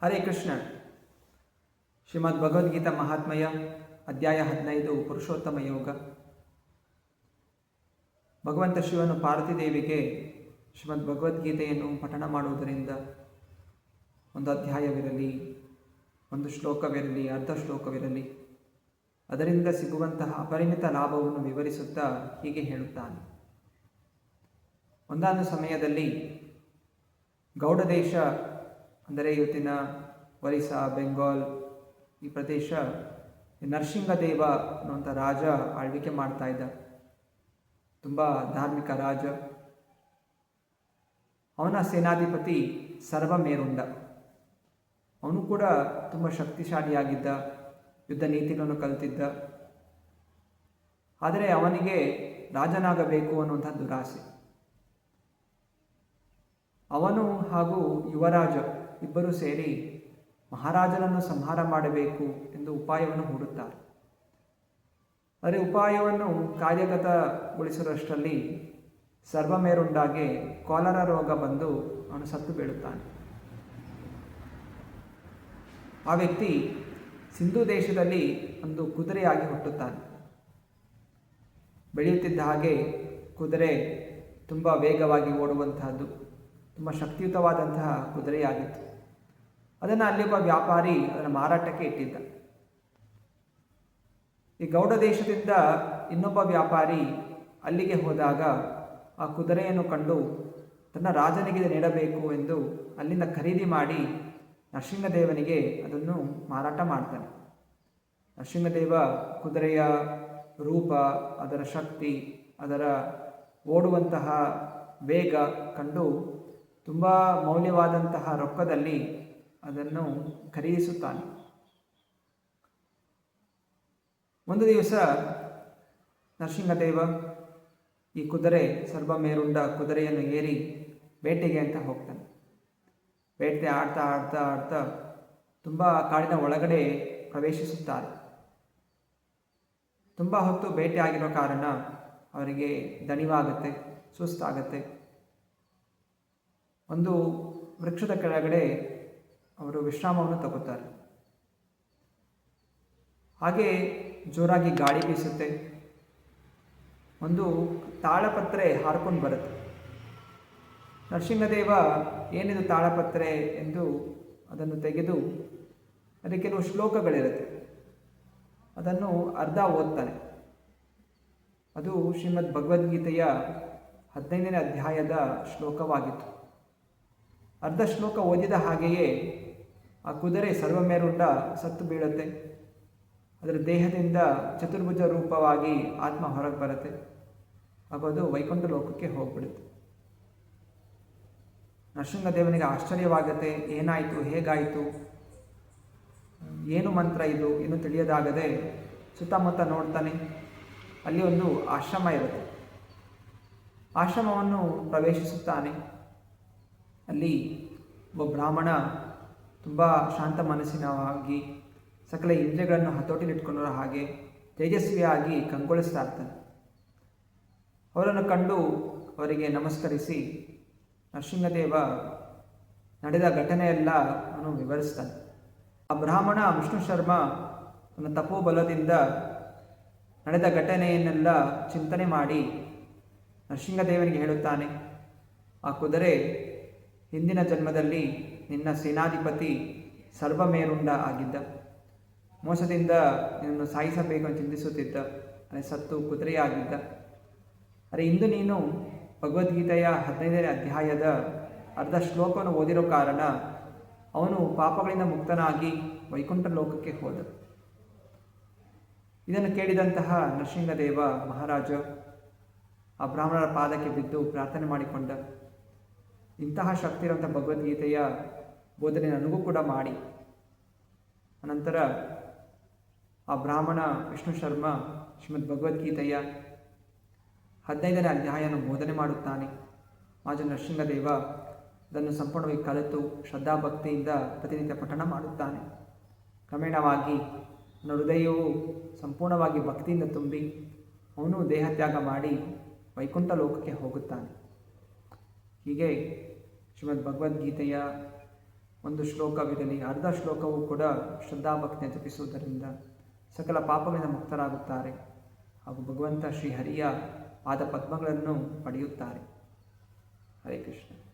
ಹರೇ ಕೃಷ್ಣ. ಶ್ರೀಮದ್ ಭಗವದ್ಗೀತಾ ಮಹಾತ್ಮಯ ಅಧ್ಯಾಯ 15 ಪುರುಷೋತ್ತಮ ಯೋಗ. ಭಗವಂತ ಶಿವನು ಪಾರ್ವತಿ ದೇವಿಗೆ ಶ್ರೀಮದ್ ಭಗವದ್ಗೀತೆಯನ್ನು ಪಠಣ ಮಾಡುವುದರಿಂದ ಒಂದು ಅಧ್ಯಾಯವಿರಲಿ, ಒಂದು ಶ್ಲೋಕವಿರಲಿ, ಅರ್ಧ ಶ್ಲೋಕವಿರಲಿ, ಅದರಿಂದ ಸಿಗುವಂತಹ ಅಪರಿಮಿತ ಲಾಭವನ್ನು ವಿವರಿಸುತ್ತಾ ಹೀಗೆ ಹೇಳುತ್ತಾನೆ. ಒಂದಾನು ಸಮಯದಲ್ಲಿ ಗೌಡ ದೇಶ ಅಂದರೆ ಇವತ್ತಿನ ಒರಿಸ್ಸಾ, ಬೆಂಗಾಲ್ ಈ ಪ್ರದೇಶ ನರಸಿಂಗದೇವ ಅನ್ನುವಂಥ ರಾಜ ಆಳ್ವಿಕೆ ಮಾಡ್ತಾ ಇದ್ದ. ತುಂಬ ಧಾರ್ಮಿಕ ರಾಜ. ಅವನ ಸೇನಾಧಿಪತಿ ಸರ್ವಮೇರುಂಡ. ಅವನು ಕೂಡ ತುಂಬ ಶಕ್ತಿಶಾಲಿಯಾಗಿದ್ದ, ಯುದ್ಧ ನೀತಿಗಳನ್ನು ಕಲಿತಿದ್ದ. ಆದರೆ ಅವನಿಗೆ ರಾಜನಾಗಬೇಕು ಅನ್ನುವಂಥ ದುರಾಸೆ. ಅವನು ಹಾಗೂ ಯುವರಾಜ ಇಬ್ಬರೂ ಸೇರಿ ಮಹಾರಾಜನನ್ನು ಸಂಹಾರ ಮಾಡಬೇಕು ಎಂದು ಉಪಾಯವನ್ನು ಹೂಡುತ್ತಾರೆ. ಆದರೆ ಉಪಾಯವನ್ನು ಕಾರ್ಯಗತಗೊಳಿಸುವಷ್ಟರಲ್ಲಿ ಸರ್ವಮೇರುಂಡಾಗೆ ಕಾಲರ ರೋಗ ಬಂದು ಅವನು ಸತ್ತು ಬೀಳುತ್ತಾನೆ. ಆ ವ್ಯಕ್ತಿ ಸಿಂಧೂ ದೇಶದಲ್ಲಿ ಒಂದು ಕುದುರೆಯಾಗಿ ಹುಟ್ಟುತ್ತಾನೆ. ಬೆಳೆಯುತ್ತಿದ್ದ ಹಾಗೆ ಕುದುರೆ ತುಂಬ ವೇಗವಾಗಿ ಓಡುವಂತಹದ್ದು, ತುಂಬ ಶಕ್ತಿಯುತವಾದಂತಹ ಕುದುರೆಯಾಗಿತ್ತು. ಅದನ್ನು ಅಲ್ಲಿಯೊಬ್ಬ ವ್ಯಾಪಾರಿ ಅದನ್ನು ಮಾರಾಟಕ್ಕೆ ಇಟ್ಟಿದ್ದ. ಈ ಗೌಡ ದೇಶದಿಂದ ಇನ್ನೊಬ್ಬ ವ್ಯಾಪಾರಿ ಅಲ್ಲಿಗೆ ಹೋದಾಗ ಆ ಕುದುರೆಯನ್ನು ಕಂಡು ತನ್ನ ರಾಜನಿಗೆ ನೀಡಬೇಕು ಎಂದು ಅಲ್ಲಿಂದ ಖರೀದಿ ಮಾಡಿ ನರಸಿಂಹದೇವನಿಗೆ ಅದನ್ನು ಮಾರಾಟ ಮಾಡ್ತಾನೆ. ನರಸಿಂಹದೇವ ಕುದುರೆಯ ರೂಪ, ಅದರ ಶಕ್ತಿ, ಅದರ ಓಡುವಂತಹ ವೇಗ ಕಂಡು ತುಂಬ ಮೌಲ್ಯವಾದಂತಹ ರೊಕ್ಕದಲ್ಲಿ ಅದನ್ನು ಖರೀದಿಸುತ್ತಾನೆ. ಒಂದು ದಿವಸ ನರಸಿಂಹದೇವ ಈ ಕುದುರೆ ಸರ್ವಮೇರುಂಡ ಕುದುರೆಯನ್ನು ಏರಿ ಬೇಟೆಗೆ ಅಂತ ಹೋಗ್ತಾನೆ. ಬೇಟೆ ಆಡ್ತಾ ಆಡ್ತಾ ಆಡ್ತಾ ತುಂಬ ಕಾಡಿನ ಒಳಗಡೆ ಪ್ರವೇಶಿಸುತ್ತಾರೆ. ತುಂಬ ಹೊತ್ತು ಬೇಟೆ ಆಗಿರೋ ಕಾರಣ ಅವರಿಗೆ ದಣಿವಾಗುತ್ತೆ, ಸುಸ್ತಾಗತ್ತೆ. ಒಂದು ವೃಕ್ಷದ ಕೆಳಗಡೆ ಅವರು ವಿಶ್ರಾಮವನ್ನು ತಗೋತಾರೆ. ಹಾಗೆ ಜೋರಾಗಿ ಗಾಳಿ ಬೀಸುತ್ತೆ. ಒಂದು ತಾಳಪತ್ರೆ ಹಾರ್ಕೊಂಡು ಬರುತ್ತೆ. ನರಸಿಂಹದೇವ ಏನಿದು ತಾಳಪತ್ರೆ ಎಂದು ಅದನ್ನು ತೆಗೆದು ಅದಕ್ಕೆ ಕೆಲವು ಶ್ಲೋಕಗಳಿರುತ್ತೆ, ಅದನ್ನು ಅರ್ಧ ಓದ್ತಾನೆ. ಅದು ಶ್ರೀಮದ್ ಭಗವದ್ಗೀತೆಯ 15ನೇ ಅಧ್ಯಾಯದ ಶ್ಲೋಕವಾಗಿತ್ತು. ಅರ್ಧ ಶ್ಲೋಕ ಓದಿದ ಹಾಗೆಯೇ ಆ ಕುದುರೆ ಸರ್ವಮೇರುಂಡ ಸತ್ತು ಬೀಳುತ್ತೆ. ಅದರ ದೇಹದಿಂದ ಚತುರ್ಭುಜ ರೂಪವಾಗಿ ಆತ್ಮ ಹೊರಗೆ ಬರುತ್ತೆ. ಅದು ವೈಕುಂಠ ಲೋಕಕ್ಕೆ ಹೋಗ್ಬಿಡುತ್ತೆ. ನರಸಿಂಹದೇವನಿಗೆ ಆಶ್ಚರ್ಯವಾಗುತ್ತೆ. ಏನಾಯಿತು, ಹೇಗಾಯಿತು, ಏನು ಮಂತ್ರ ಇದು, ಏನು ತಿಳಿಯದಾಗದೆ ಸುತ್ತಮುತ್ತ ನೋಡ್ತಾನೆ. ಅಲ್ಲಿ ಒಂದು ಆಶ್ರಮ ಇರುತ್ತೆ. ಆಶ್ರಮವನ್ನು ಪ್ರವೇಶಿಸುತ್ತಾನೆ. ಅಲ್ಲಿ ಒಬ್ಬ ಬ್ರಾಹ್ಮಣ ತುಂಬ ಶಾಂತ ಮನಸ್ಸಿನವಾಗಿ ಸಕಲ ಇಂದ್ರಿಯಗಳನ್ನು ಹತೋಟಿಲಿಟ್ಕೊಂಡಿರೋ ಹಾಗೆ ತೇಜಸ್ವಿಯಾಗಿ ಕಂಗೊಳಿಸ್ತಾ ಇರ್ತಾನೆ. ಅವರನ್ನು ಕಂಡು ಅವರಿಗೆ ನಮಸ್ಕರಿಸಿ ನರಸಿಂಹದೇವ ನಡೆದ ಘಟನೆಯೆಲ್ಲ ಅವನು ವಿವರಿಸ್ತಾನೆ. ಆ ಬ್ರಾಹ್ಮಣ ವಿಷ್ಣು ಶರ್ಮ ತನ್ನ ತಪೋಬಲದಿಂದ ನಡೆದ ಘಟನೆಯನ್ನೆಲ್ಲ ಚಿಂತನೆ ಮಾಡಿ ನರಸಿಂಹದೇವನಿಗೆ ಹೇಳುತ್ತಾನೆ, ಆ ಕುದುರೆ ಹಿಂದಿನ ಜನ್ಮದಲ್ಲಿ ನಿನ್ನ ಸೇನಾಧಿಪತಿ ಸರ್ವಮೇರುಂಡ ಆಗಿದ್ದ. ಮೋಸದಿಂದ ನಿನ್ನನ್ನು ಸಾಯಿಸಬೇಕು ಅಂತ ಚಿಂತಿಸುತ್ತಿದ್ದ. ಅದೇ ಸತ್ತು ಕುದುರೆಯಾಗಿದ್ದ. ಅರೆ ಇಂದು ನೀನು ಭಗವದ್ಗೀತೆಯ 15ನೇ ಅಧ್ಯಾಯದ ಅರ್ಧ ಶ್ಲೋಕವನ್ನು ಓದಿರೋ ಕಾರಣ ಅವನು ಪಾಪಗಳಿಂದ ಮುಕ್ತನಾಗಿ ವೈಕುಂಠ ಲೋಕಕ್ಕೆ ಹೋದ. ಇದನ್ನು ಕೇಳಿದಂತಹ ನರಸಿಂಹದೇವ ಮಹಾರಾಜ ಆ ಬ್ರಾಹ್ಮಣರ ಪಾದಕ್ಕೆ ಬಿದ್ದು ಪ್ರಾರ್ಥನೆ ಮಾಡಿಕೊಂಡ, ಇಂತಹ ಶಕ್ತಿ ಇರುವಂಥ ಭಗವದ್ಗೀತೆಯ ಬೋಧನೆ ನನಗೂ ಕೂಡ ಮಾಡಿ. ಅನಂತರ ಆ ಬ್ರಾಹ್ಮಣ ವಿಷ್ಣು ಶರ್ಮ ಶ್ರೀಮದ್ ಭಗವದ್ಗೀತೆಯ 15ನೇ ಅಧ್ಯಾಯವನ್ನು ಬೋಧನೆ ಮಾಡುತ್ತಾನೆ. ಮಾಜ ನರಸಿಂಹದೇವ ಅದನ್ನು ಸಂಪೂರ್ಣವಾಗಿ ಕಲಿತು ಶ್ರದ್ಧಾಭಕ್ತಿಯಿಂದ ಪ್ರತಿನಿತ್ಯ ಪಠಣ ಮಾಡುತ್ತಾನೆ. ಕ್ರಮೇಣವಾಗಿ ನನ್ನ ಹೃದಯವು ಸಂಪೂರ್ಣವಾಗಿ ಭಕ್ತಿಯಿಂದ ತುಂಬಿ ಅವನು ದೇಹತ್ಯಾಗ ಮಾಡಿ ವೈಕುಂಠ ಲೋಕಕ್ಕೆ ಹೋಗುತ್ತಾನೆ. ಹೀಗೆ ಶ್ರೀಮದ್ ಭಗವದ್ಗೀತೆಯ ಒಂದು ಶ್ಲೋಕವಿರಲಿ, ಅರ್ಧ ಶ್ಲೋಕವೂ ಕೂಡ ಶ್ರದ್ಧಾಭಕ್ತಿಯ ಜಪಿಸುವುದರಿಂದ ಸಕಲ ಪಾಪಗಳಿಂದ ಮುಕ್ತರಾಗುತ್ತಾರೆ ಹಾಗೂ ಭಗವಂತ ಶ್ರೀಹರಿಯ ಪಾದ ಪದ್ಮಗಳನ್ನು ಪಡೆಯುತ್ತಾರೆ. ಹರೇ ಕೃಷ್ಣ.